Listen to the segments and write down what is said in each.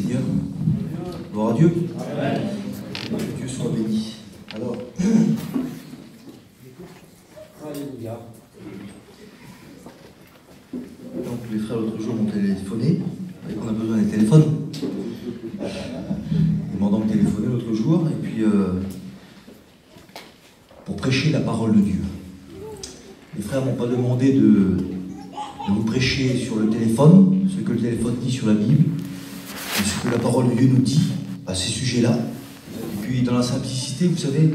Seigneur. Gloire à Dieu. Amen. Dieu soit béni. Alors, Alléluia. donc les frères l'autre jour m'ont téléphoné, on a besoin des téléphones. Ils m'ont donc téléphoné l'autre jour, et puis pour prêcher la parole de Dieu. Les frères m'ont pas demandé de vous prêcher sur le téléphone, ce que le téléphone dit sur la Bible, et ce que la parole de Dieu nous dit à ces sujets-là. Et puis dans la simplicité, vous savez,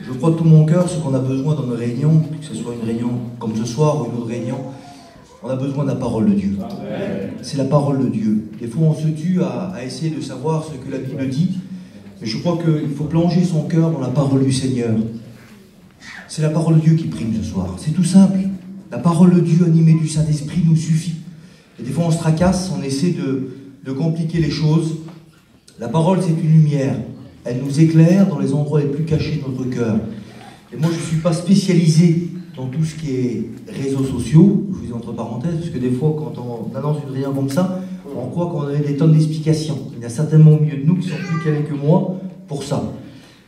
je crois de tout mon cœur, ce qu'on a besoin dans nos réunions, que ce soit une réunion comme ce soir ou une autre réunion, on a besoin de la parole de Dieu. C'est la parole de Dieu. Des fois on se tue à essayer de savoir ce que la Bible dit, mais je crois qu'il faut plonger son cœur dans la parole du Seigneur. C'est la parole de Dieu qui prime ce soir. C'est tout simple. La parole de Dieu animée du Saint-Esprit nous suffit. Et des fois on se tracasse, on essaie de compliquer les choses. La parole, c'est une lumière. Elle nous éclaire dans les endroits les plus cachés de notre cœur. Et moi, je ne suis pas spécialisé dans tout ce qui est réseaux sociaux, je vous dis entre parenthèses, parce que des fois, quand on annonce une réunion comme ça, on croit qu'on a des tonnes d'explications. Il y en a certainement au milieu de nous qui sont plus calés que moi pour ça.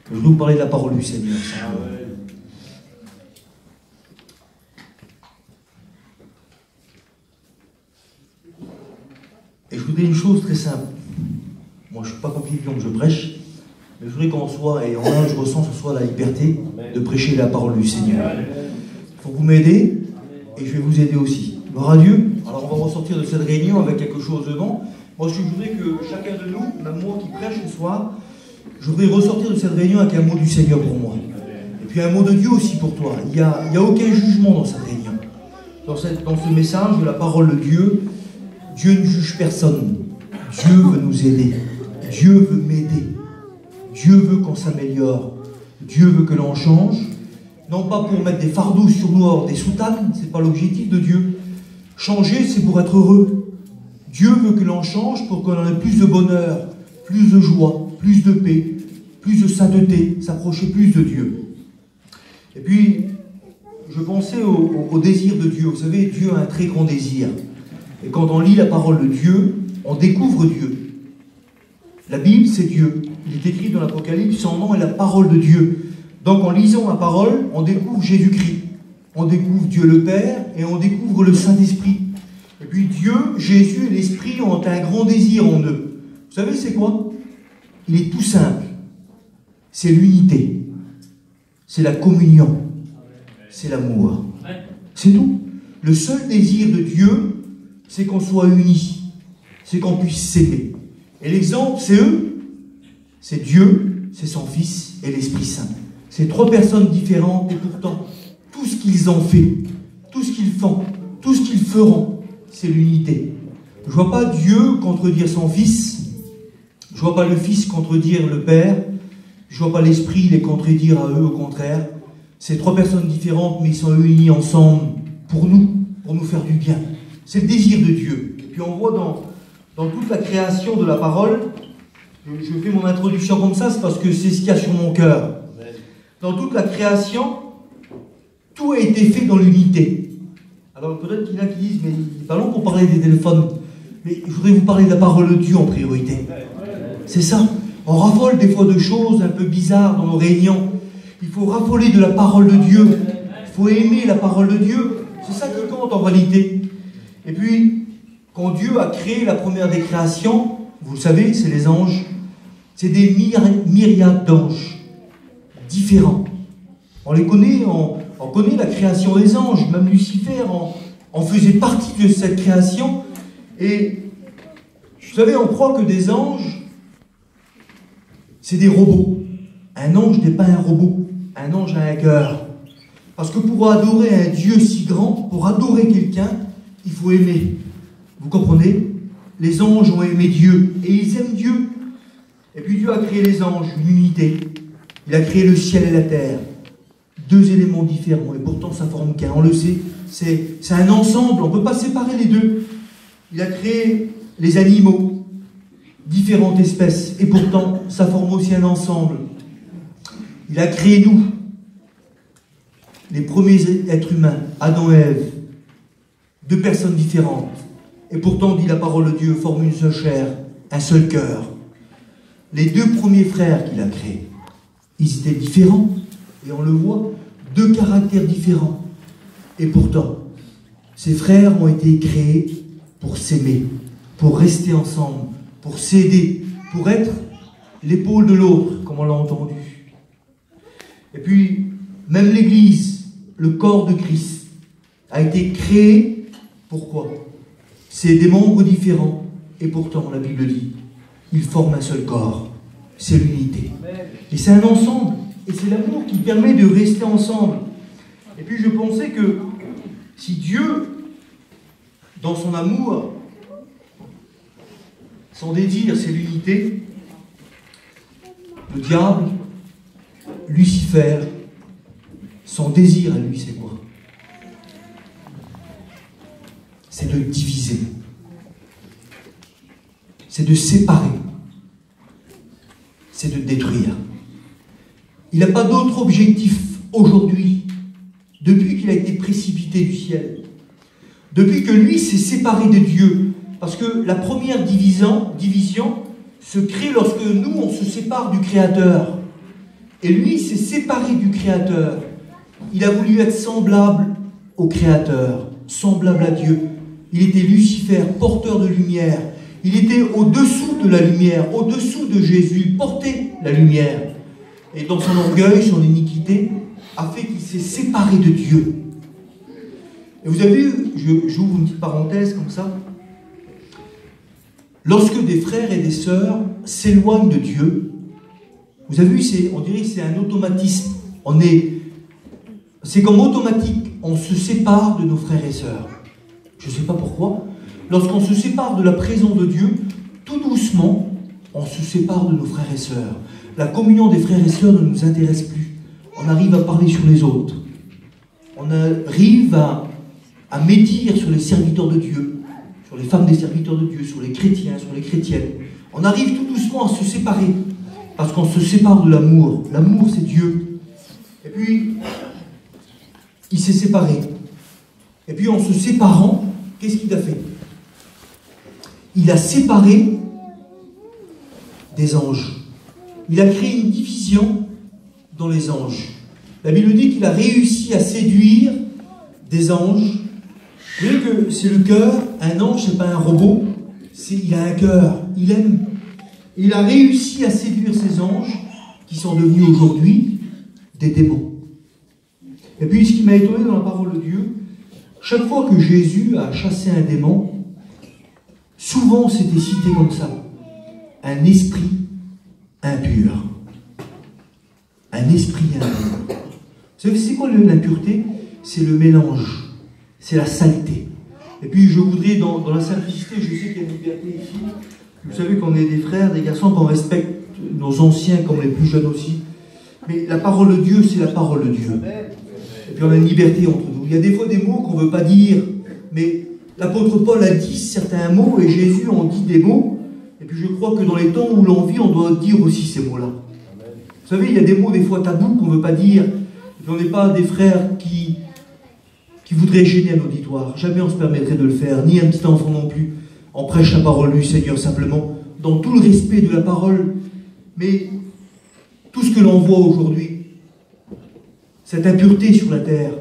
Je vais vous parler de la parole du Seigneur. Et je vous dis une chose très simple. Moi, je ne suis pas compliqué comme je prêche, mais je voudrais qu'on soit, et en un, je ressens ce soir la liberté de prêcher la parole du Seigneur. Il faut que vous m'aider, et je vais vous aider aussi. Gloire à Dieu. Alors, on va ressortir de cette réunion avec quelque chose devant. Moi, je voudrais que chacun de nous, même moi qui prêche ce soir, je voudrais ressortir de cette réunion avec un mot du Seigneur pour moi. Et puis un mot de Dieu aussi pour toi. Il n'y a aucun jugement dans cette réunion. Dans ce message de la parole de Dieu, Dieu ne juge personne. Dieu veut nous aider. Dieu veut m'aider. Dieu veut qu'on s'améliore. Dieu veut que l'on change. Non pas pour mettre des fardeaux sur nous hors des soutanes, ce n'est pas l'objectif de Dieu. Changer, c'est pour être heureux. Dieu veut que l'on change pour qu'on ait plus de bonheur, plus de joie, plus de paix, plus de sainteté, s'approcher plus de Dieu. Et puis, je pensais au désir de Dieu. Vous savez, Dieu a un très grand désir. Et quand on lit la parole de Dieu, on découvre Dieu. La Bible, c'est Dieu. Il est écrit dans l'Apocalypse, son nom est la parole de Dieu. Donc en lisant la parole, on découvre Jésus-Christ. On découvre Dieu le Père et on découvre le Saint-Esprit. Et puis Dieu, Jésus et l'Esprit ont un grand désir en eux. Vous savez c'est quoi? Il est tout simple. C'est l'unité. C'est la communion. C'est l'amour. C'est tout. Le seul désir de Dieu, c'est qu'on soit unis. C'est qu'on puisse s'aimer. Et l'exemple, c'est eux. C'est Dieu, c'est son Fils et l'Esprit Saint. C'est trois personnes différentes et pourtant, tout ce qu'ils ont fait, tout ce qu'ils font, tout ce qu'ils feront, c'est l'unité. Je ne vois pas Dieu contredire son Fils. Je ne vois pas le Fils contredire le Père. Je ne vois pas l'Esprit les contredire à eux, au contraire. C'est trois personnes différentes, mais ils sont unis ensemble pour nous faire du bien. C'est le désir de Dieu. Et puis on voit dans toute la création de la parole, je fais mon introduction comme ça, c'est parce que c'est ce qu'il y a sur mon cœur. Dans toute la création, tout a été fait dans l'unité. Alors peut-être qu'il y en a qui disent, mais il n'est pas long pour parler des téléphones. Mais je voudrais vous parler de la parole de Dieu en priorité. C'est ça. On raffole des fois de choses un peu bizarres dans nos réunions. Il faut raffoler de la parole de Dieu. Il faut aimer la parole de Dieu. C'est ça qui compte en réalité. Et puis, quand Dieu a créé la première des créations, vous le savez, c'est les anges. C'est des myriades d'anges différents. On les connaît, on connaît la création des anges. Même Lucifer en faisait partie de cette création. Et vous savez, on croit que des anges, c'est des robots. Un ange n'est pas un robot. Un ange a un cœur. Parce que pour adorer un Dieu si grand, pour adorer quelqu'un, il faut aimer. Vous comprenez? Les anges ont aimé Dieu et ils aiment Dieu. Et puis Dieu a créé les anges, une unité. Il a créé le ciel et la terre. Deux éléments différents et pourtant ça forme qu'un. On le sait, c'est un ensemble, on ne peut pas séparer les deux. Il a créé les animaux, différentes espèces et pourtant ça forme aussi un ensemble. Il a créé nous, les premiers êtres humains, Adam et Ève, deux personnes différentes. Et pourtant, dit la parole de Dieu, forment une seule chair. un seul cœur. Les deux premiers frères qu'il a créés, ils étaient différents, et on le voit, deux caractères différents. Et pourtant, ces frères ont été créés pour s'aimer, pour rester ensemble, pour s'aider, pour être l'épaule de l'autre, comme on l'a entendu. Et puis, même l'Église, le corps de Christ, a été créé, pourquoi? C'est des membres différents, et pourtant, la Bible dit, ils forment un seul corps. C'est l'unité. Et c'est un ensemble. Et c'est l'amour qui permet de rester ensemble. Et puis je pensais que si Dieu, dans son amour, son désir, c'est l'unité, le diable, Lucifer, son désir à lui, c'est quoi? C'est de diviser. C'est de séparer. C'est de détruire. Il n'a pas d'autre objectif aujourd'hui, depuis qu'il a été précipité du ciel, depuis que lui s'est séparé de Dieu, parce que la première division se crée lorsque nous, on se sépare du Créateur. Et lui s'est séparé du Créateur. Il a voulu être semblable au Créateur, semblable à Dieu. Il était Lucifer, porteur de lumière. Il était au-dessous de la lumière, au-dessous de Jésus, portait la lumière. Et dans son orgueil, son iniquité, a fait qu'il s'est séparé de Dieu. Et vous avez vu, j'ouvre une petite parenthèse comme ça, lorsque des frères et des sœurs s'éloignent de Dieu, vous avez vu, on dirait que c'est un automatisme. C'est comme automatique, on se sépare de nos frères et sœurs. Je ne sais pas pourquoi. Lorsqu'on se sépare de la présence de Dieu, tout doucement, on se sépare de nos frères et sœurs. La communion des frères et sœurs ne nous intéresse plus. On arrive à parler sur les autres. On arrive à médire sur les serviteurs de Dieu, sur les femmes des serviteurs de Dieu, sur les chrétiens, sur les chrétiennes. On arrive tout doucement à se séparer, parce qu'on se sépare de l'amour. L'amour, c'est Dieu. Et puis, il s'est séparé. Et puis, en se séparant, qu'est-ce qu'il a fait? Il a séparé des anges. Il a créé une division dans les anges. La Bible dit qu'il a réussi à séduire des anges. Vous voyez que c'est le cœur. Un ange, ce n'est pas un robot. Il a un cœur. Il aime. Et il a réussi à séduire ces anges qui sont devenus aujourd'hui des démons. Et puis, ce qui m'a étonné dans la parole de Dieu, chaque fois que Jésus a chassé un démon, souvent c'était cité comme ça. Un esprit impur. Un esprit impur. Vous savez, c'est quoi l'impureté? C'est le mélange. C'est la saleté. Et puis je voudrais, dans la simplicité, je sais qu'il y a une liberté ici. Vous savez qu'on est des frères, des garçons, qu'on respecte nos anciens comme les plus jeunes aussi. Mais la parole de Dieu, c'est la parole de Dieu. Et puis on a une liberté entre nous. Il y a des fois des mots qu'on ne veut pas dire, mais l'apôtre Paul a dit certains mots et Jésus en dit des mots. Et puis je crois que dans les temps où l'on vit, on doit dire aussi ces mots-là. Vous savez, il y a des mots des fois tabous qu'on ne veut pas dire. Et puis on n'est pas des frères qui voudraient gêner un auditoire. Jamais on se permettrait de le faire, ni un petit enfant non plus. On prêche la parole du Seigneur simplement, dans tout le respect de la parole. Mais tout ce que l'on voit aujourd'hui, cette impureté sur la terre,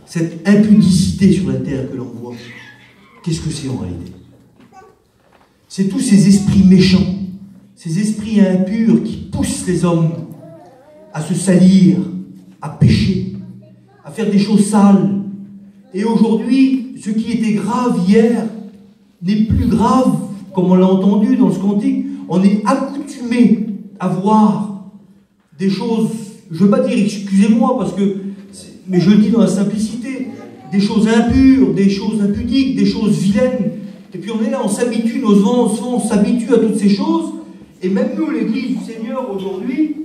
cette impudicité sur la terre que l'on voit, qu'est-ce que c'est en réalité? C'est tous ces esprits méchants, ces esprits impurs qui poussent les hommes à se salir, à pécher, à faire des choses sales. Et aujourd'hui, ce qui était grave hier n'est plus grave, comme on l'a entendu dans ce cantique. On est accoutumé à voir des choses, je ne veux pas dire excusez-moi, mais je le dis dans la simplicité, des choses impures, des choses impudiques, des choses vilaines. Et puis on est là, on s'habitue, nos enfants s'habituent à toutes ces choses. Et même nous, l'Église du Seigneur, aujourd'hui,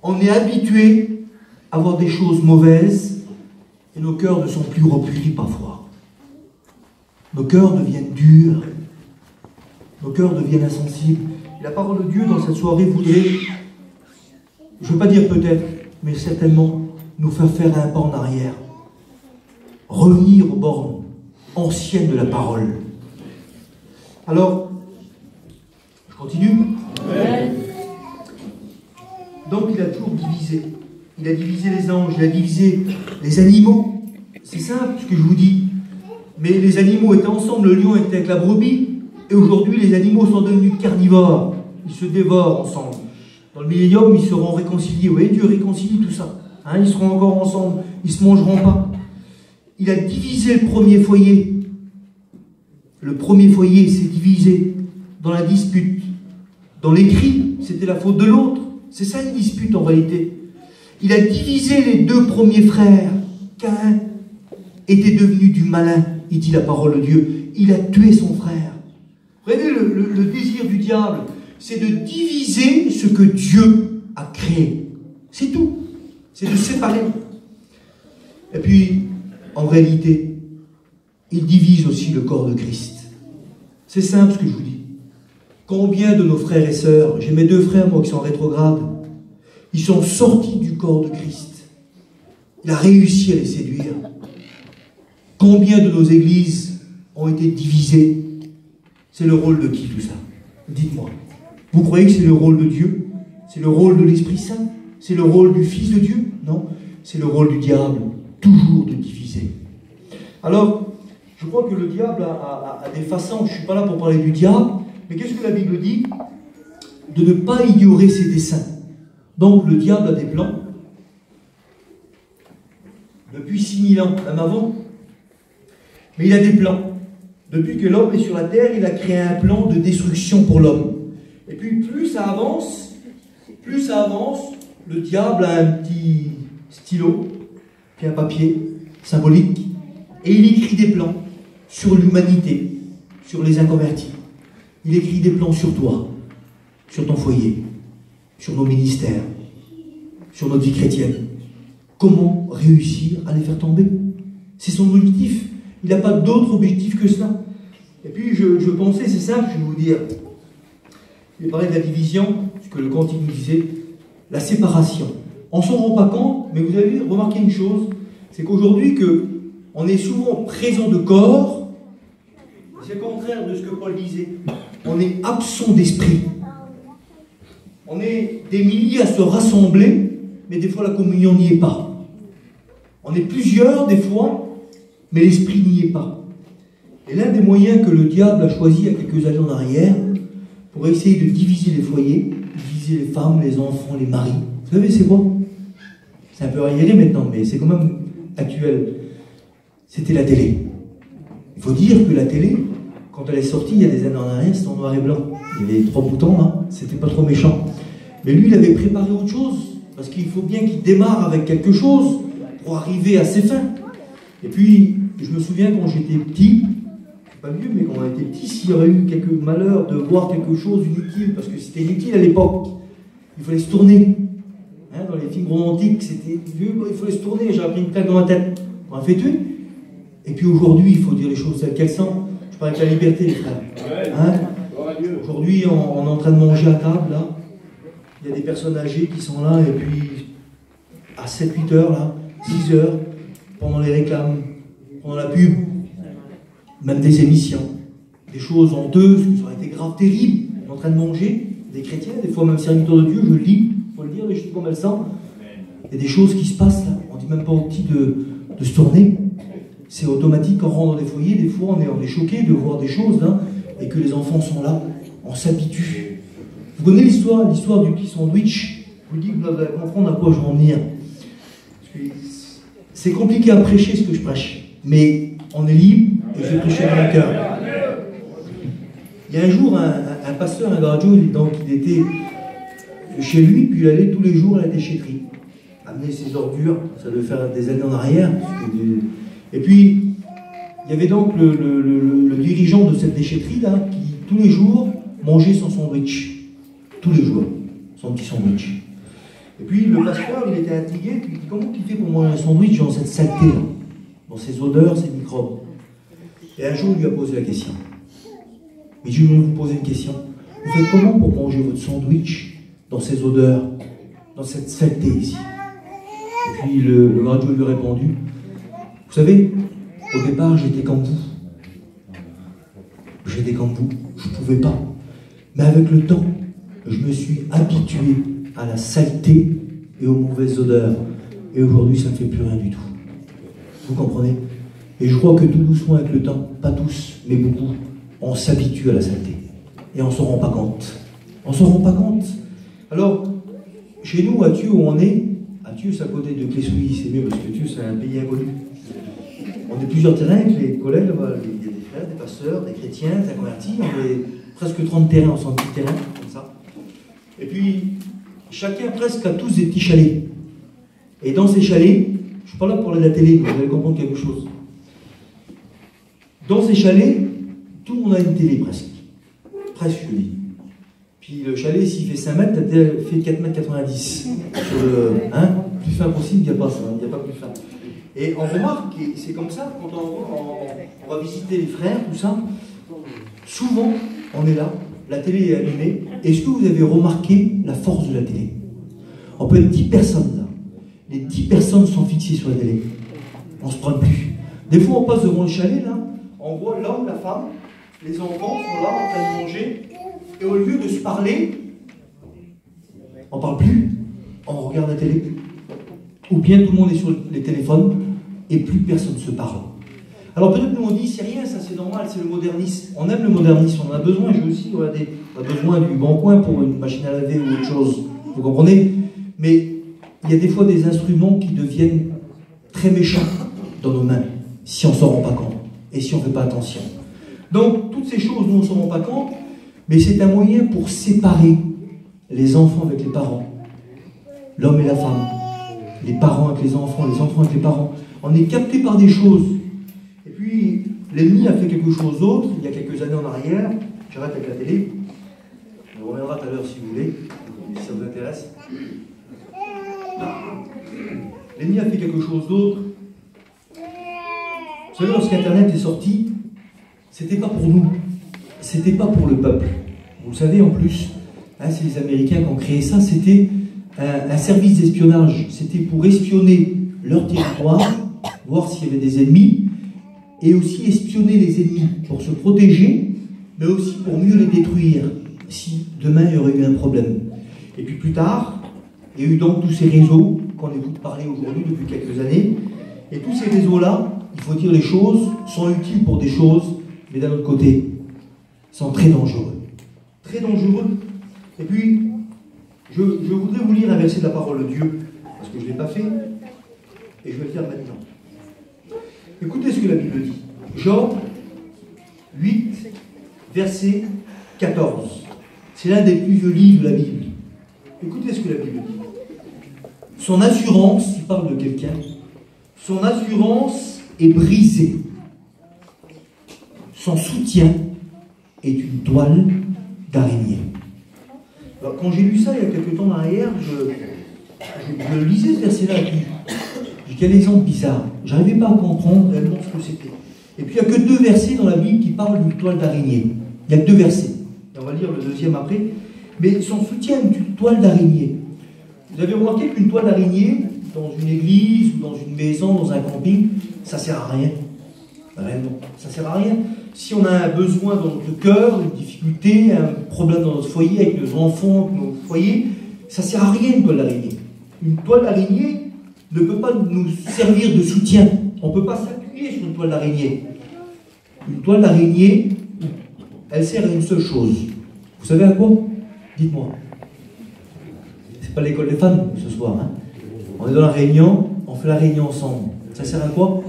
on est habitué à voir des choses mauvaises et nos cœurs ne sont plus repris parfois. Nos cœurs deviennent durs, nos cœurs deviennent insensibles. Et la parole de Dieu dans cette soirée voudrait, je ne veux pas dire peut-être, mais certainement, nous faire un pas en arrière. Revenir aux bornes anciennes de la parole. Alors, Continue. Donc il a toujours divisé. Il a divisé les anges, il a divisé les animaux. C'est simple ce que je vous dis. Mais les animaux étaient ensemble, le lion était avec la brebis, et aujourd'hui les animaux sont devenus carnivores. Ils se dévorent ensemble. Dans le millénium, ils seront réconciliés. Vous voyez, Dieu réconcilie tout ça. Hein, ils seront encore ensemble, ils ne se mangeront pas. Il a divisé le premier foyer. Le premier foyer s'est divisé dans la dispute. Dans les cris, c'était la faute de l'autre. C'est ça une dispute en réalité. Il a divisé les deux premiers frères. Caïn était devenu du malin, il dit la parole de Dieu. Il a tué son frère. Vous voyez, le désir du diable, c'est de diviser ce que Dieu a créé. C'est tout. C'est de séparer. Et puis, en réalité, il divise aussi le corps de Christ. C'est simple ce que je vous dis. Combien de nos frères et sœurs, j'ai mes deux frères, moi, qui sont en rétrograde, ils sont sortis du corps de Christ. Il a réussi à les séduire. Combien de nos églises ont été divisées? C'est le rôle de qui tout ça? Dites-moi. Vous croyez que c'est le rôle de Dieu? C'est le rôle de l'Esprit Saint? C'est le rôle du Fils de Dieu? Non, c'est le rôle du diable, toujours de diviser. Alors, je crois que le diable a des façons, je ne suis pas là pour parler du diable, mais qu'est-ce que la Bible dit? De ne pas ignorer ses desseins. Donc le diable a des plans. Depuis 6000 ans, même avant. Mais il a des plans. Depuis que l'homme est sur la terre, il a créé un plan de destruction pour l'homme. Et puis plus ça avance, le diable a un petit stylo, puis un papier symbolique, et il écrit des plans sur l'humanité, sur les inconvertis. Il écrit des plans sur toi, sur ton foyer, sur nos ministères, sur notre vie chrétienne. Comment réussir à les faire tomber? C'est son objectif. Il n'a pas d'autre objectif que cela. Et puis je pensais, c'est simple, je vais vous dire. Il parlait de la division, ce que le cantique nous disait, la séparation. On ne s'en rend pas compte, mais vous avez remarqué une chose, c'est qu'aujourd'hui, on est souvent présent de corps, c'est le contraire de ce que Paul disait. On est absent d'esprit. On est des milliers à se rassembler, mais des fois la communion n'y est pas. On est plusieurs des fois, mais l'esprit n'y est pas. Et l'un des moyens que le diable a choisi il y a quelques années en arrière, pour essayer de diviser les foyers, diviser les femmes, les enfants, les maris. Vous savez, c'est quoi? C'est un peu arriéré maintenant, mais c'est quand même actuel. C'était la télé. Il faut dire que la télé, quand elle est sortie il y a des années en arrière, c'était en noir et blanc. Il y avait 3 boutons, hein, c'était pas trop méchant. Mais lui, il avait préparé autre chose, parce qu'il faut bien qu'il démarre avec quelque chose pour arriver à ses fins. Et puis, je me souviens quand j'étais petit, je suis pas vieux, mais quand on était petit, s'il y aurait eu quelques malheurs de voir quelque chose inutile, parce que c'était inutile à l'époque, il fallait se tourner. Hein, dans les films romantiques, c'était vieux, il fallait se tourner, j'avais pris une claque dans la tête. On a fait tuer. Et puis aujourd'hui, il faut dire les choses telles qu'elles sont. Je parle avec la liberté, les frères. Hein? Aujourd'hui, on est en train de manger à table, là. Il y a des personnes âgées qui sont là, et puis à 7-8 heures, là, 6 heures, pendant les réclames, pendant la pub, même des émissions, des choses honteuses qui auraient été graves, terribles. On est en train de manger, des chrétiens, des fois même serviteurs de Dieu, je le lis, il faut le dire, les choses comme elles sont. Il y a des choses qui se passent là, on ne dit même pas aux petits de se tourner. C'est automatique, on rentre dans des foyers, des fois on est choqué de voir des choses là, et que les enfants sont là, on s'habitue. Vous connaissez l'histoire du petit sandwich? Je vous dis que vous allez comprendre à quoi je veux en venir. C'est compliqué à prêcher ce que je prêche, mais on est libre et je vais prêcher dans mon cœur. Il y a un jour, un pasteur, un gardio, il était chez lui, puis il allait tous les jours à la déchetterie, amener ses ordures, ça devait faire des années en arrière. Et puis, il y avait donc le dirigeant de cette déchetterie-là, qui tous les jours mangeait son sandwich. Tous les jours, son petit sandwich. Et puis le pasteur, il était intrigué, puis il dit, comment il fait pour manger un sandwich dans cette saleté-là, dans ces odeurs, ces microbes? Et un jour, il lui a posé la question. Mais je vais vous poser une question. Vous faites comment pour manger votre sandwich dans ces odeurs, dans cette saleté ici? Et puis le radio lui a répondu, vous savez, au départ, j'étais comme vous. J'étais comme vous, je ne pouvais pas. Mais avec le temps, je me suis habitué à la saleté et aux mauvaises odeurs. Et aujourd'hui, ça ne fait plus rien du tout. Vous comprenez? Et je crois que tout doucement avec le temps, pas tous, mais beaucoup, on s'habitue à la saleté. Et on ne s'en rend pas compte. On ne s'en rend pas compte. Alors, chez nous, à Thieux, où on est, à Thieux, c'est à côté de Clé-Souilly, c'est mieux parce que Thieux, c'est un pays inconnu. On est plusieurs terrains avec les collègues, là-bas. Il y a des frères, des pasteurs, des chrétiens, des convertis. On est presque 30 terrains, on s'en dit terrains, comme ça. Et puis, chacun presque a tous des petits chalets. Et dans ces chalets, je ne suis pas là pour parler de la télé, mais vous allez comprendre quelque chose. Dans ces chalets, tout le monde a une télé presque. Presque, je dis. Puis le chalet, s'il fait 5 mètres, il fait 4,90 mètres. Plus fin possible, il n'y a pas ça, il n'y a pas plus fin. Et on remarque, et c'est comme ça, quand on va visiter les frères, tout ça, souvent, on est là, la télé est allumée. Est-ce que vous avez remarqué la force de la télé? On peut être 10 personnes là. Les 10 personnes sont fixées sur la télé. On ne se prend plus. Des fois, on passe devant le chalet, là, on voit l'homme, la femme, les enfants sont là en train de manger, et au lieu de se parler, on ne parle plus, on regarde la télé. Ou bien tout le monde est sur les téléphones, et plus personne ne se parle. Alors peut-être nous on dit, c'est rien, ça c'est normal, c'est le modernisme. On aime le modernisme, on en a besoin, je aussi, regardez, on a besoin du bon coin pour une machine à laver ou autre chose, vous comprenez? Mais il y a des fois des instruments qui deviennent très méchants dans nos mains, si on ne s'en rend pas compte, et si on ne fait pas attention. Donc, toutes ces choses, nous, on ne s'en rend pas compte, mais c'est un moyen pour séparer les enfants avec les parents, l'homme et la femme, les parents avec les enfants avec les parents. On est capté par des choses. Et puis, l'ennemi a fait quelque chose d'autre, il y a quelques années en arrière, j'arrête avec la télé, on reviendra tout à l'heure si vous voulez, si ça vous intéresse. L'ennemi a fait quelque chose d'autre. Vous savez, lorsqu'Internet est sorti, c'était pas pour nous, c'était pas pour le peuple. Vous le savez en plus, hein, c'est les Américains qui ont créé ça, c'était un service d'espionnage. C'était pour espionner leur territoire, voir s'il y avait des ennemis, et aussi espionner les ennemis pour se protéger, mais aussi pour mieux les détruire, si demain il y aurait eu un problème. Et puis plus tard, il y a eu donc tous ces réseaux qu'on écoute parler aujourd'hui depuis quelques années, et tous ces réseaux-là, il faut dire les choses, sont utiles pour des choses, mais d'un autre côté, sont très dangereux. Très dangereux. Et puis, je voudrais vous lire un verset de la parole de Dieu, parce que je ne l'ai pas fait, et je vais le faire maintenant. Écoutez ce que la Bible dit. Job 8, verset 14. C'est l'un des plus vieux livres de la Bible. Écoutez ce que la Bible dit. Son assurance, il parle de quelqu'un, son assurance est brisée. Son soutien est une toile d'araignée. Alors, quand j'ai lu ça il y a quelques temps en arrière, je lisais ce verset-là. J'ai quel exemple bizarre. Je n'arrivais pas à comprendre réellement ce que c'était. Et puis il n'y a que 2 versets dans la Bible qui parlent d'une toile d'araignée. Il n'y a que 2 versets. Et on va lire le deuxième après. Mais son soutien est une toile d'araignée. Vous avez remarqué qu'une toile d'araignée, dans une église, ou dans une maison, dans un camping, ça ne sert à rien. Réellement, ça ne sert à rien. Si on a un besoin dans notre cœur, une difficulté, un problème dans notre foyer, avec nos enfants, nos foyers, ça ne sert à rien une toile d'araignée. Une toile d'araignée ne peut pas nous servir de soutien. On ne peut pas s'appuyer sur une toile d'araignée. Une toile d'araignée, elle sert à une seule chose. Vous savez à quoi? Dites-moi. C'est pas l'école des femmes ce soir. Hein. On est dans la réunion, on fait la réunion ensemble. Ça sert à quoi?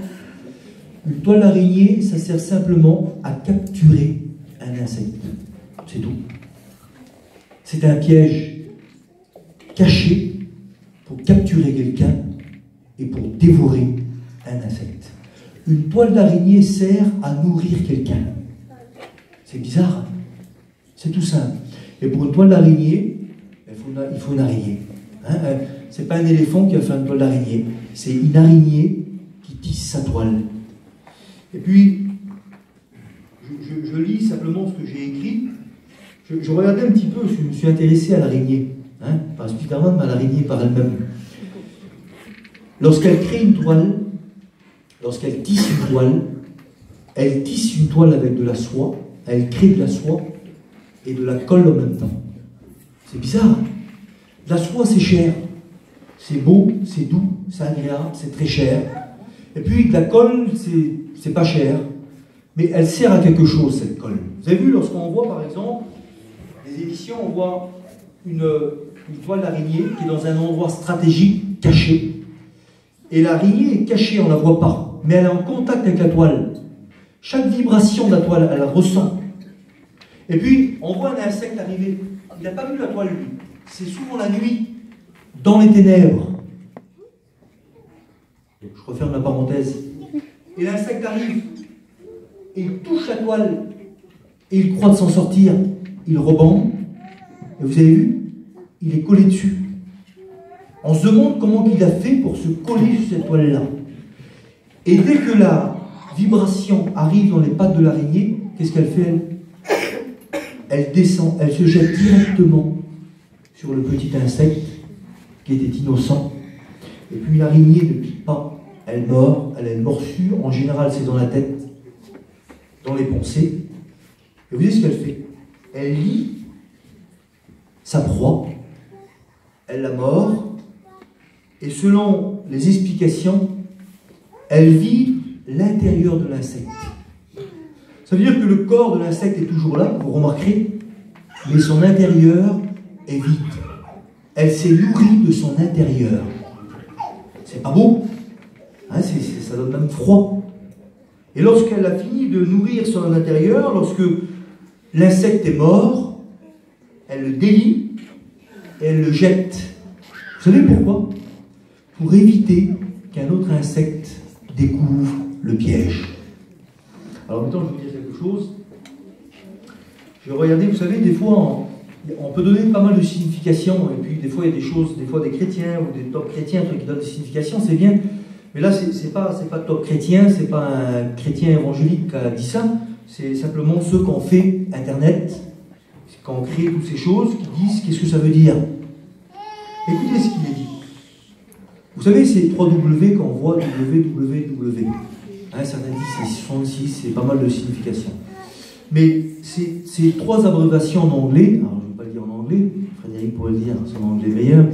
Une toile d'araignée, ça sert simplement à capturer un insecte. C'est tout. C'est un piège caché pour capturer quelqu'un et pour dévorer un insecte. Une toile d'araignée sert à nourrir quelqu'un. C'est bizarre, hein? C'est tout simple. Et pour une toile d'araignée, il faut une araignée. Hein? C'est pas un éléphant qui a fait une toile d'araignée, c'est une araignée qui tisse sa toile. Et puis, je lis simplement ce que j'ai écrit. Je regardais un petit peu, je me suis intéressé à l'araignée. Hein, pas Spider-Man, mais à l'araignée par elle-même. Lorsqu'elle crée une toile, lorsqu'elle tisse une toile, elle tisse une toile avec de la soie, elle crée de la soie, et de la colle en même temps. C'est bizarre, hein? La soie, c'est cher. C'est beau, c'est doux, c'est agréable, c'est très cher. Et puis, de la colle, c'est pas cher. Mais elle sert à quelque chose, cette colle. Vous avez vu, lorsqu'on voit, par exemple, des émissions, on voit une toile d'araignée qui est dans un endroit stratégique, caché. Et l'araignée est cachée, on ne la voit pas. Mais elle est en contact avec la toile. Chaque vibration de la toile, elle la ressent. Et puis, on voit un insecte arriver. Il n'a pas vu la toile, lui. C'est souvent la nuit, dans les ténèbres. Je referme la parenthèse. Et l'insecte arrive, et il touche la toile, et il croit de s'en sortir. Il rebond, et vous avez vu, il est collé dessus. On se demande comment il a fait pour se coller sur cette toile-là. Et dès que la vibration arrive dans les pattes de l'araignée, qu'est-ce qu'elle fait, elle ? Elle descend, elle se jette directement sur le petit insecte qui était innocent. Et puis l'araignée ne pique pas, elle mord, elle a une morsure, en général c'est dans la tête, dans les pensées. Et vous voyez ce qu'elle fait ? Elle lit sa proie, elle la mord, et selon les explications, elle vit l'intérieur de l'insecte. Ça veut dire que le corps de l'insecte est toujours là, vous remarquerez, mais son intérieur est vide. Elle s'est nourrie de son intérieur. C'est pas beau, hein, ça donne même froid. Et lorsqu'elle a fini de nourrir son intérieur, lorsque l'insecte est mort, elle le délie et elle le jette. Vous savez pourquoi ? Pour éviter qu'un autre insecte découvre le piège. Alors maintenant, je vais vous dire quelque chose. Je vais regarder, vous savez, des fois, on peut donner pas mal de significations, et puis des fois, il y a des choses, des fois des chrétiens ou des top chrétiens qui donnent des significations, c'est bien. Mais là, c'est pas top chrétien, c'est pas un chrétien évangélique qui a dit ça, c'est simplement ceux qui ont fait Internet, qui ont créé toutes ces choses, qui disent qu'est-ce que ça veut dire. Écoutez ce qu'il est dit. Vous savez, c'est 3W qu'on voit www. Hein, certains disent c'est 66, c'est pas mal de significations. Mais c'est trois abréviations en anglais, alors je ne vais pas le dire en anglais, Frédéric pourrait le dire, son anglais est meilleur,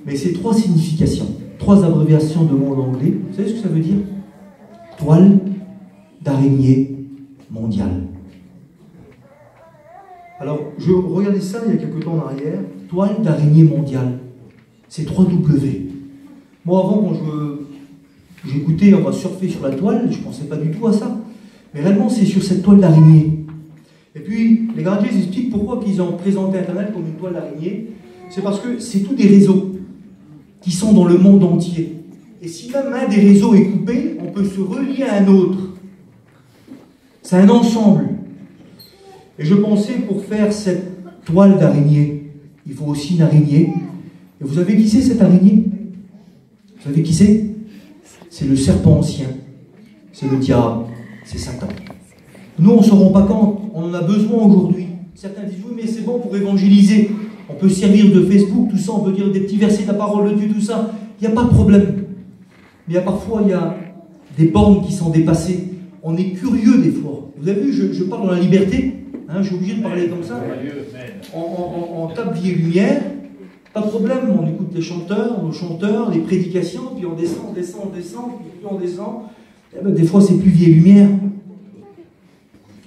mais c'est trois significations, trois abréviations de mots en anglais. Vous savez ce que ça veut dire ? Toile d'araignée mondiale. Alors, je regardais ça il y a quelques temps en arrière, toile d'araignée mondiale. C'est 3W. Moi, avant, quand j'écoutais, on va surfer sur la toile, je ne pensais pas du tout à ça. Mais réellement, c'est sur cette toile d'araignée. Et puis, les gardiens expliquent pourquoi ils ont présenté Internet comme une toile d'araignée. C'est parce que c'est tous des réseaux qui sont dans le monde entier. Et si même un des réseaux est coupé, on peut se relier à un autre. C'est un ensemble. Et je pensais, pour faire cette toile d'araignée, il faut aussi une araignée. Et vous savez qui c'est, cette araignée ? Vous savez qui c'est ? C'est le serpent ancien. C'est le diable. C'est Satan. Nous, on ne se rend pas compte. On en a besoin aujourd'hui. Certains disent, oui, mais c'est bon pour évangéliser. On peut servir de Facebook, tout ça. On peut dire des petits versets de la parole de Dieu, tout ça. Il n'y a pas de problème. Mais parfois, il y a des bornes qui sont dépassées. On est curieux des fois. Vous avez vu, je parle dans la liberté. Hein, je suis obligé de parler comme ça. On tape vie et lumière. Pas de problème, on écoute les chanteurs, nos chanteurs, les prédications, puis on descend, puis plus on descend. Et ben, des fois, c'est plus vie et lumière.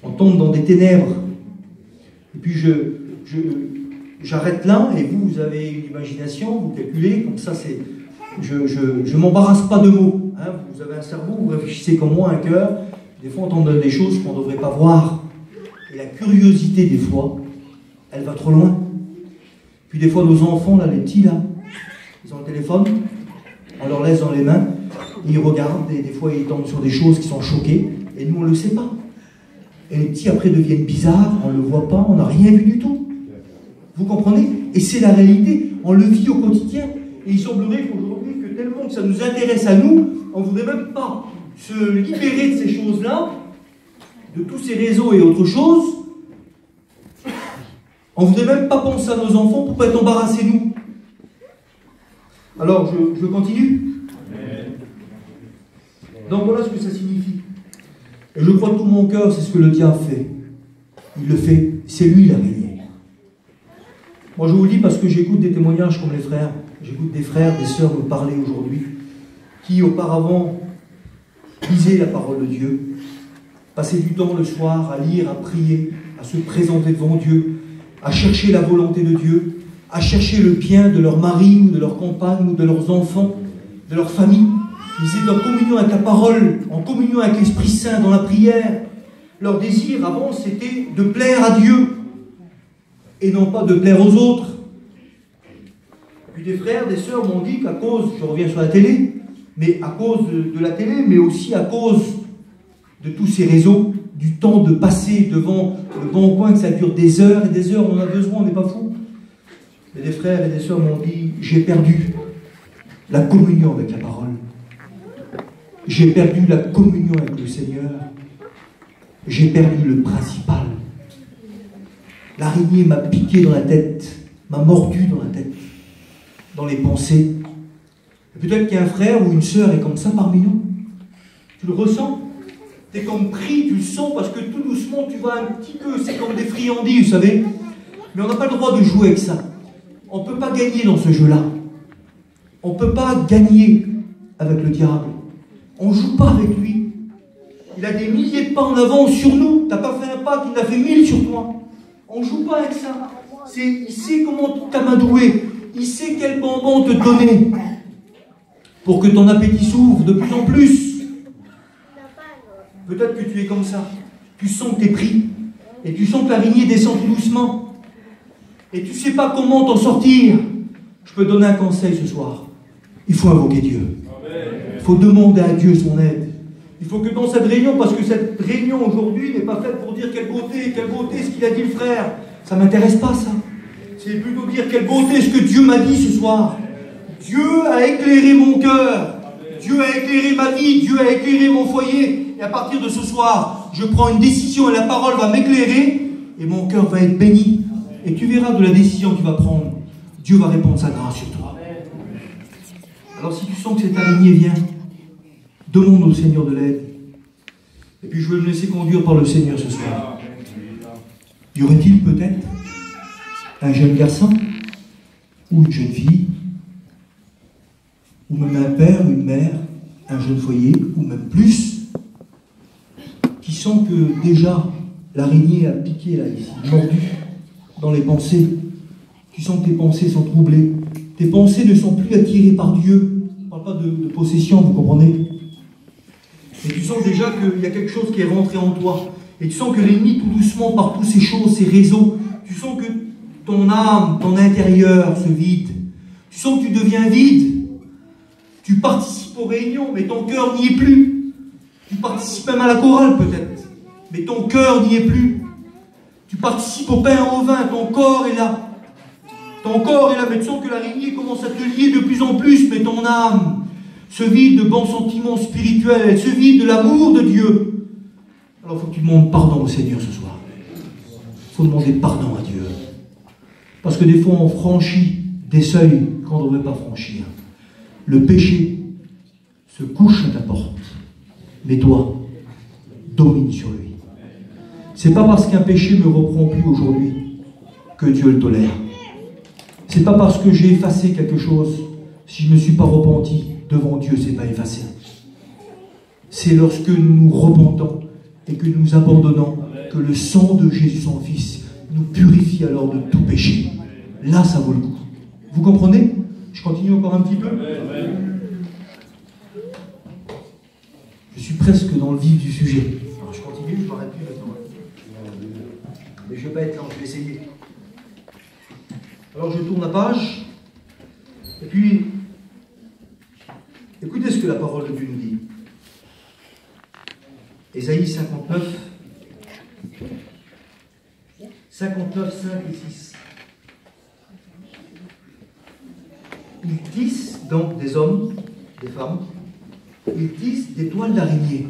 On tombe dans des ténèbres. Et puis, j'arrête là, et vous avez une imagination, vous calculez, comme ça, c'est... Je m'embarrasse pas de mots. Hein, vous avez un cerveau, vous réfléchissez comme moi, un cœur. Des fois, on tombe dans des choses qu'on ne devrait pas voir. Et la curiosité, des fois, elle va trop loin. Puis des fois, nos enfants, là, les petits, là, ils ont le téléphone, on leur laisse dans les mains, et ils regardent, et des fois, ils tombent sur des choses qui sont choquées, et nous, on ne le sait pas. Et les petits, après, deviennent bizarres, on ne le voit pas, on n'a rien vu du tout. Vous comprenez ? Et c'est la réalité, on le vit au quotidien. Et il semblerait qu'aujourd'hui, que tellement que ça nous intéresse à nous, on ne voudrait même pas se libérer de ces choses-là, de tous ces réseaux et autres choses. On ne voudrait même pas penser à nos enfants pour ne pas être embarrassés, nous. Alors, je continue. Donc voilà ce que ça signifie. Et je crois de tout mon cœur, c'est ce que le diable fait. Il le fait, c'est lui l'araignée. Moi je vous le dis parce que j'écoute des témoignages comme les frères. J'écoute des frères, des sœurs me parler aujourd'hui, qui auparavant lisaient la parole de Dieu, passaient du temps le soir à lire, à prier, à se présenter devant Dieu, à chercher la volonté de Dieu, à chercher le bien de leur mari ou de leur compagne ou de leurs enfants, de leur famille. Ils étaient en communion avec la parole, en communion avec l'Esprit Saint, dans la prière. Leur désir avant, c'était de plaire à Dieu et non pas de plaire aux autres. Puis des frères, des sœurs m'ont dit qu'à cause, je reviens sur la télé, mais à cause de la télé, mais aussi à cause de tous ces réseaux, du temps de passer devant le bon coin, que ça dure des heures et des heures, on en a besoin, on n'est pas fou. Et des frères et des sœurs m'ont dit, j'ai perdu la communion avec la parole. J'ai perdu la communion avec le Seigneur. J'ai perdu le principal. L'araignée m'a piqué dans la tête, m'a mordu dans la tête, dans les pensées. Peut-être qu'il y a un frère ou une sœur est comme ça parmi nous. Tu le ressens? Tu es comme pris, tu le sens, parce que tout doucement tu vas un petit peu, c'est comme des friandises, vous savez. Mais on n'a pas le droit de jouer avec ça. On ne peut pas gagner dans ce jeu-là. On ne peut pas gagner avec le diable. On ne joue pas avec lui. Il a des milliers de pas en avant sur nous. Tu n'as pas fait un pas qu'il en a fait 1000 sur toi. On ne joue pas avec ça. Il sait comment t'amadouer. Il sait quel bonbon te donner pour que ton appétit s'ouvre de plus en plus. Peut-être que tu es comme ça. Tu sens que tu es pris. Et tu sens que l'araignée descend tout doucement. Et tu ne sais pas comment t'en sortir. Je peux donner un conseil ce soir. Il faut invoquer Dieu. Il faut demander à Dieu son aide. Il faut que dans cette réunion, parce que cette réunion aujourd'hui n'est pas faite pour dire quelle beauté, ce qu'il a dit le frère. Ça ne m'intéresse pas ça. C'est plutôt dire quelle beauté ce que Dieu m'a dit ce soir. Dieu a éclairé mon cœur. Dieu a éclairé ma vie. Dieu a éclairé mon foyer. Et à partir de ce soir, je prends une décision et la parole va m'éclairer. Et mon cœur va être béni. Et tu verras de la décision que tu vas prendre. Dieu va répandre sa grâce sur toi. Alors si tu sens que cette araignée vient, demande au Seigneur de l'aide. Et puis je vais me laisser conduire par le Seigneur ce soir. Y aurait-il peut-être un jeune garçon ou une jeune fille, ou même un père, une mère, un jeune foyer, ou même plus, qui sent que déjà l'araignée a piqué là ici, mordu dans les pensées. Tu sens que tes pensées sont troublées. Tes pensées ne sont plus attirées par Dieu. Je ne parle pas de possession, vous comprenez? Et tu sens déjà qu'il y a quelque chose qui est rentré en toi. Et tu sens que l'ennemi, tout doucement, par toutes ces choses, ces réseaux, tu sens que ton âme, ton intérieur se vide. Tu sens que tu deviens vide. Tu participes aux réunions, mais ton cœur n'y est plus. Tu participes même à la chorale peut-être, mais ton cœur n'y est plus. Tu participes au pain et au vin, ton corps est là. Ton corps est là, mais tu sens que l'araignée commence à te lier de plus en plus, mais ton âme se vide de bons sentiments spirituels, elle se vide de l'amour de Dieu. Alors il faut que tu demandes pardon au Seigneur ce soir. Il faut demander pardon à Dieu. Parce que des fois on franchit des seuils qu'on ne devrait pas franchir. Le péché se couche à ta porte, mais toi, domine sur lui. C'est pas parce qu'un péché me reprend plus aujourd'hui que Dieu le tolère. C'est pas parce que j'ai effacé quelque chose, si je ne me suis pas repenti devant Dieu, c'est pas effacé. C'est lorsque nous nous repentons et que nous nous abandonnons que le sang de Jésus son Fils nous purifie alors de tout péché. Là, ça vaut le coup. Vous comprenez? Je continue encore un petit peu. Je suis presque dans le vif du sujet. Alors je continue, je m'arrête plus maintenant. Mais je ne vais pas être lent, je vais essayer. Alors je tourne la page. Et puis, écoutez ce que la parole de Dieu nous dit. Ésaïe 59, 5 et 6. Ils tissent donc des hommes, des femmes, ils tissent des toiles d'araignée.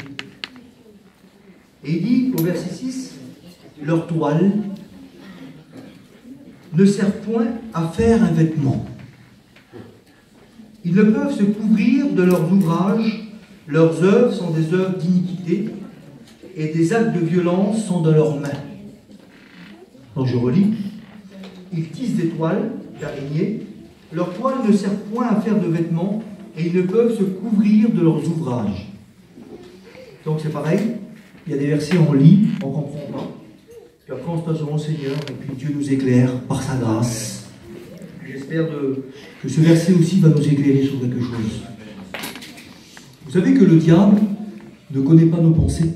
Et il dit au verset 6, leurs toiles ne servent point à faire un vêtement. Ils ne peuvent se couvrir de leurs ouvrages, leurs œuvres sont des œuvres d'iniquité, et des actes de violence sont dans leurs mains. Donc je relis. ils tissent des toiles d'araignées. Leurs toiles ne servent point à faire de vêtements et ils ne peuvent se couvrir de leurs ouvrages. Donc c'est pareil, il y a des versets on lit, on ne comprend pas. Puis après on se passe devant le Seigneur et puis Dieu nous éclaire par sa grâce. J'espère que ce verset aussi va nous éclairer sur quelque chose. Vous savez que le diable ne connaît pas nos pensées.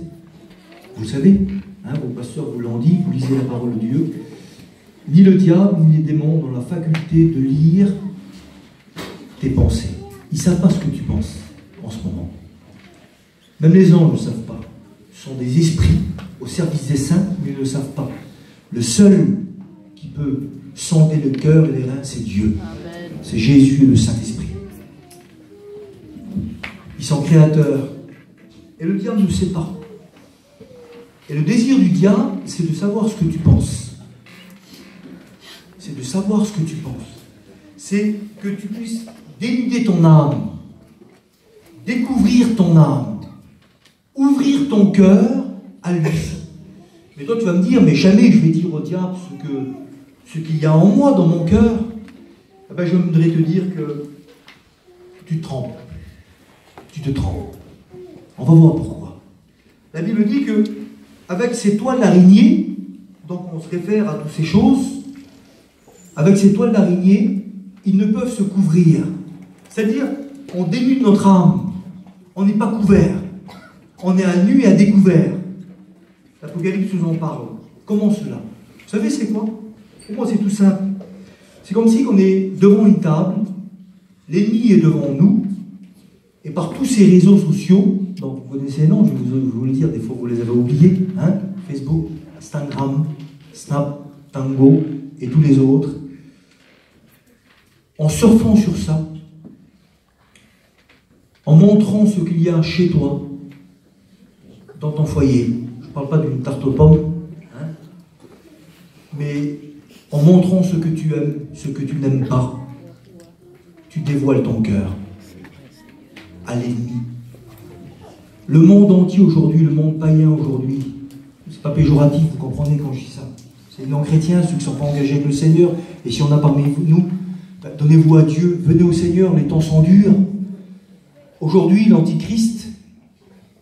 Vous le savez, hein, vos pasteurs vous l'ont dit, vous lisez la parole de Dieu. Ni le diable, ni les démons n'ont la faculté de lire tes pensées. Ils ne savent pas ce que tu penses en ce moment. Même les anges ne savent pas. Ce sont des esprits au service des saints, mais ils ne le savent pas. Le seul qui peut sonder le cœur et les reins, c'est Dieu. C'est Jésus et le Saint-Esprit. Ils sont créateurs. Et le diable ne sait pas. Et le désir du diable, c'est de savoir ce que tu penses. C'est de savoir ce que tu penses. C'est que tu puisses dénuder ton âme, découvrir ton âme, ouvrir ton cœur à lui. Mais toi, tu vas me dire, mais jamais je vais dire au diable ce qu'il y a en moi, dans mon cœur. Eh ben, je voudrais te dire que tu trembles. Tu te trembles. On va voir pourquoi. La Bible dit que avec ces toiles d'araignée, donc on se réfère à toutes ces choses, avec ces toiles d'araignée, ils ne peuvent se couvrir. C'est-à-dire, on dénude notre âme. On n'est pas couvert. On est à nu et à découvert. L'Apocalypse nous en parle. Comment cela? Vous savez c'est quoi? Pour moi c'est tout simple. C'est comme si on est devant une table, l'ennemi est devant nous, et par tous ces réseaux sociaux, donc vous connaissez les noms, je vais vous le dire, des fois vous les avez oubliés, hein, Facebook, Instagram, Snap, Tango et tous les autres, en surfant sur ça, en montrant ce qu'il y a chez toi, dans ton foyer. Je ne parle pas d'une tarte aux pommes, hein, mais en montrant ce que tu aimes, ce que tu n'aimes pas, tu dévoiles ton cœur à l'ennemi. Le monde entier aujourd'hui, le monde païen aujourd'hui, c'est pas péjoratif, vous comprenez quand je dis ça. C'est les non-chrétiens, ceux qui ne sont pas engagés avec le Seigneur, et si on a parmi nous, donnez-vous à Dieu, venez au Seigneur, les temps sont durs. Aujourd'hui, l'Antichrist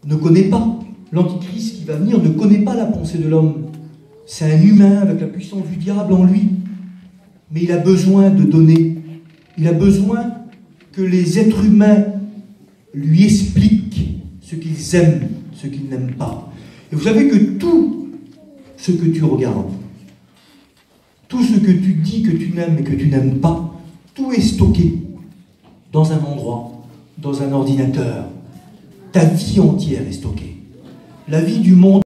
ne connaît pas. L'Antichrist qui va venir ne connaît pas la pensée de l'homme. C'est un humain avec la puissance du diable en lui. Mais il a besoin de donner. Il a besoin que les êtres humains lui expliquent ce qu'ils aiment, ce qu'ils n'aiment pas. Et vous savez que tout ce que tu regardes, tout ce que tu dis que tu n'aimes et que tu n'aimes pas, tout est stocké dans un endroit, dans un ordinateur. Ta vie entière est stockée. La vie du monde